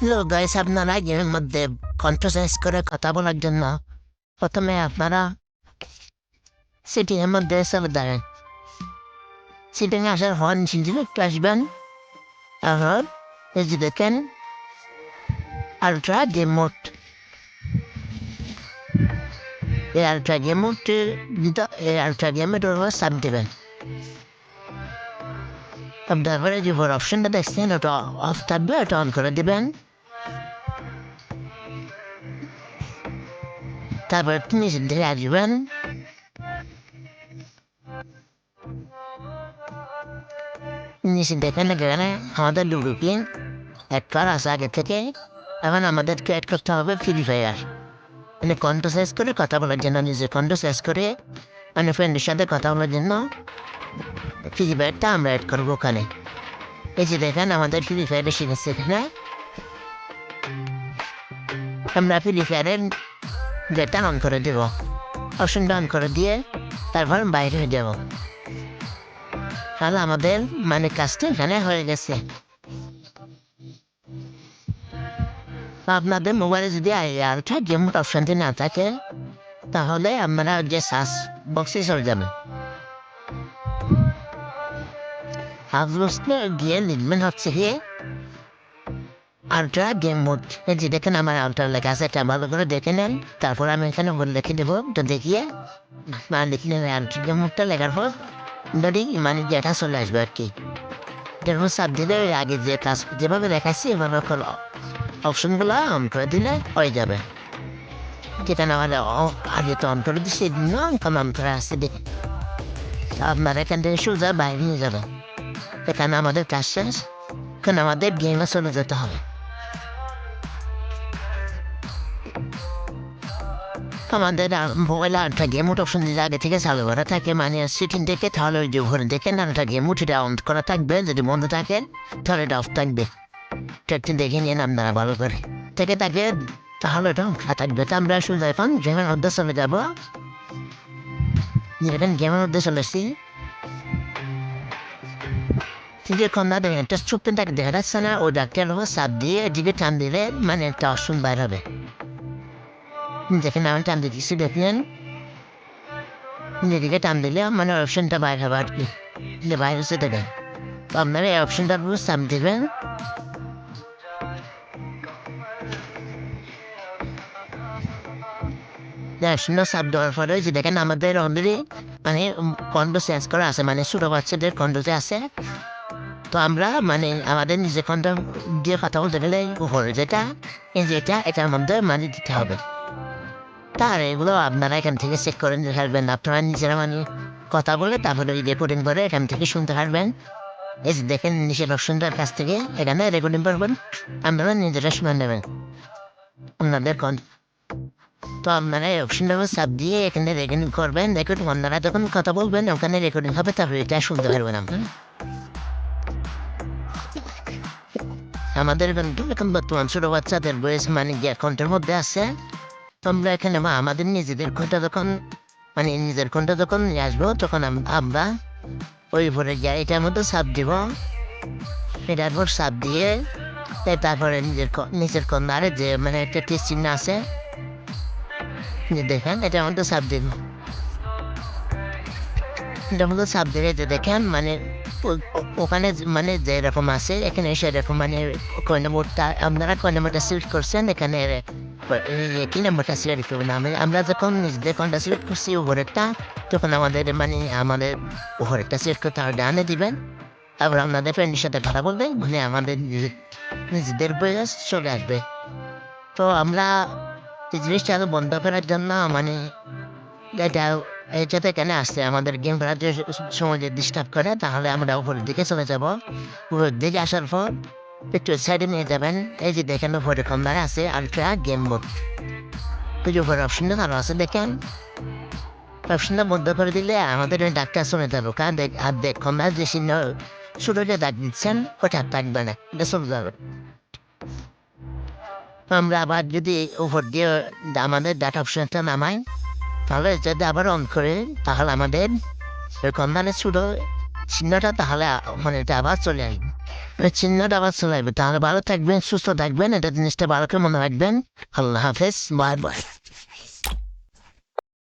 Hello guys, আপনারা গেমের মধ্যে কন্ট্রোসাইজ করে কথা বলার জন্য প্রথমে আপনারা সেটিংয়ের মধ্যে চলে দাঁড়ান। সেটিংয়ে আসার পর নিচে একটু আসবেন। আর এই যে দেখেন আলট্রা গেম মোড, এই আলট্রা গেম মোডটি এই আলট্রা গেমের উপর চাপ দেবেন। তারপরে যে বড় অপশনটা দেখছেন ওটা অফ থাকবে, ওটা অন করে দেবেন। তারপর নিচের দিকে আসবেন। নিচে দেখেন এখানে আমাদের লুডো অ্যাড করা আছে আগে থেকে। এখন আমাদেরকে অ্যাড করতে হবে ফ্রি ফায়ার, মানে কণ্ঠ সাইজ করে কথা বলার জন্য, নিজের কণ্ঠ সাইজ করে মানে ফ্রেন্ডের সাথে কথা বলার জন্য ফ্রি ফায়ারটা আমরা অ্যাড করবো ওখানে। এই যে দেখেন আমাদের ফ্রি ফায়ারে শিখেছে এখানে। আমরা ফ্রি ফায়ারের গেটটা অন করে দেবো, অপশনটা অন করে দিয়ে তারপর বাইরে হয়ে যাবো। তাহলে আমাদের মানে কাজটা এখানে হয়ে গেছে। আপনাদের মোবাইলে যদি আলট্রা গেম মোড অপশনটি না থাকে তাহলে আপনারা যে সার্চ বক্সে চলে যাবেন। আপলোডে গিয়ে লিখবেন হচ্ছে গিয়ে আলট্রা গেম মোড। এই যে দেখেন আমার আলট্রা লেখা আছে, এটা ভালো করে দেখে নেন। তারপর আমি এখানে বলে লিখে দেবো, তো দেখিয়ে মানে লিখে নেবেন আলট্রা গেম মোডটা লেখার পর যদি মানে যেটা চলে আসবে আর কি। এরপর চাপ দিলে আগে যে কাজ যেভাবে দেখাচ্ছি এভাবে অপশনগুলো অন করে দিলে হয়ে যাবে। যেটা না হলে আগে তো অন করে দিচ্ছি, এখন অন করে আসছে দেখে আপনার এখান থেকে সোজা বাইরে নিয়ে যাবেন। এখানে আমাদের কাজ শেষ, এখন আমাদের গেমে চলে যেতে হবে। আমাদের মোবাইলে আরেকটা গেম মোড অপশন যদি আগে থেকে চালু করা থাকে, মানে সেটিং থেকে, তাহলে ওই যে ঘরে দেখেন আরেকটা গেম মোড এটা অন করা থাকবে। যদি বন্ধ থাকে তাহলে এটা অফ থাকবে। একটু দেখে নিন আপনারা ভালো করে থেকে থাকে, তাহলে এটা থাকবে। তো আমরা সোজা এখন গেমের মধ্যে চলে যাবো। যেখানে গেমের মধ্যে চলে এসেছি, যখন না দেখেন একটা ছোট্টটাকে দেখা যাচ্ছে না, ওই ডাক্তার হবো চাপ দিয়ে এদিকে টান দিলে মানে একটা অপশন বাইর হবে। যেখানে আমি টান দিচ্ছি দেখলেন, যেদিকে টান দিলে মানে অপশনটা বাইর হবে আর কি, বাইর হচ্ছে দেখেন। তো আপনারা এই অপশনটার উপর চাপ দেবেন। অপশনটা চাপ দেওয়ার পরে যে দেখেন আমাদের অলরেডি মানে কন্ড চেঞ্জ করা আছে, মানে ছোটো বাচ্চাদের কন্ডতে আছে। তো আমরা মানে আমাদের নিজের কন্ড দিয়ে কথা বলতে গেলে উপরে যেটা এটার মধ্যে মানে দিতে হবে। তার এগুলো আপনারা এখান থেকে চেক করে নিতে পারবেন। আপনারা নিজেরা মানে কথা বলে তারপরে রেকর্ডিং করে এখান থেকে শুনতে পারবেন। এই যে দেখেন নিচের অপশনটার কাছ থেকে এখানে রেকর্ডিং করবেন, আপনারা নিজেরা শুনে নেবেন আপনাদের তো আপনারা এই অপশনটা চাপ দিয়ে এখানে রেকর্ডিং করবেন। দেখুন আপনারা যখন কথা বলবেন ওখানে রেকর্ডিং হবে, তারপরে এটা শুনতে পারবেন আপনারা। আমাদের কিন্তু এখন বর্তমান ছোটো বাচ্চাদের বয়স মানে অ্যাকাউন্টের মধ্যে আছে। তো আমরা এখানে আমাদের নিজেদের ঘন্টা যখন মানে নিজের ঘন্টা যখন নিয়ে আসবো তখন আমরা ওই ভরে গিয়ে এটার মধ্যে চাপ দিব। এটার পর চাপ দিয়ে তারপরে নিজের কন্যারে যে মানে একটা টেস্ট চিহ্ন আছে, যে দেখেন এটার মধ্যে চাপ দিব। এটার মধ্যে চাপ দিলে যে দেখেন মানে ওখানে মানে যেরকম আছে এখানে সেরকম মানে কয় নম্বরটা আপনারা কয় নম্বরটা সিলেক্ট করছেন এখানে কি নম্বরটা সিলেক্ট করবেন। আমরা যখন নিজেদের কোনটা সিলেক্ট করছি উপরেরটা, তখন আমাদের উপরেরটা সিলেক্ট করতে হবে, ডানে দিবেন। তারপর আপনাদের ফ্রেন্ডের সাথে কথা বলবেন, মানে আমাদের নিজেদের বয়স চলে আসবে। তো আমরা এই জিনিসটা আরো বন্ধ করার জন্য মানে এটা যাতে এখানে আসছে আমাদের গেম খেলার যে সময় যে ডিস্টার্ব করে, তাহলে আমরা উপরের দিকে চলে যাব। উপরের দিকে আসার পর একটু সাইডে নিয়ে যাবেন। এই যে দেখেন উপরে কর্নারে আছে আলট্রা গেম মোড, ওই যে উপরে অপশনটা ভালো আছে দেখেন। অপশনটা বন্ধ করে দিলে আমাদের ওই ডাক্তার শুনে যাবো, কারণ আর দেখুন না যে চিহ্ন শুরু যে ডাক দিচ্ছেন ওটা থাকবে না, এটা চলে যাবে। আমরা আবার যদি উপর দিয়ে আমাদের ডাটা অপশনটা নামাই, তাহলে যদি আবার অন করে তাহলে আমাদের ওই কন্যানের ছোটো চিহ্নটা তাহলে মানে এটা আবার চলে আসবে। ওই চিহ্নটা আবার চলে আসবে। তাহলে ভালো থাকবেন, সুস্থ থাকবেন, এটা জিনিসটা ভালো করে মনে রাখবেন। আল্লাহ হাফেজ, বাই বাই।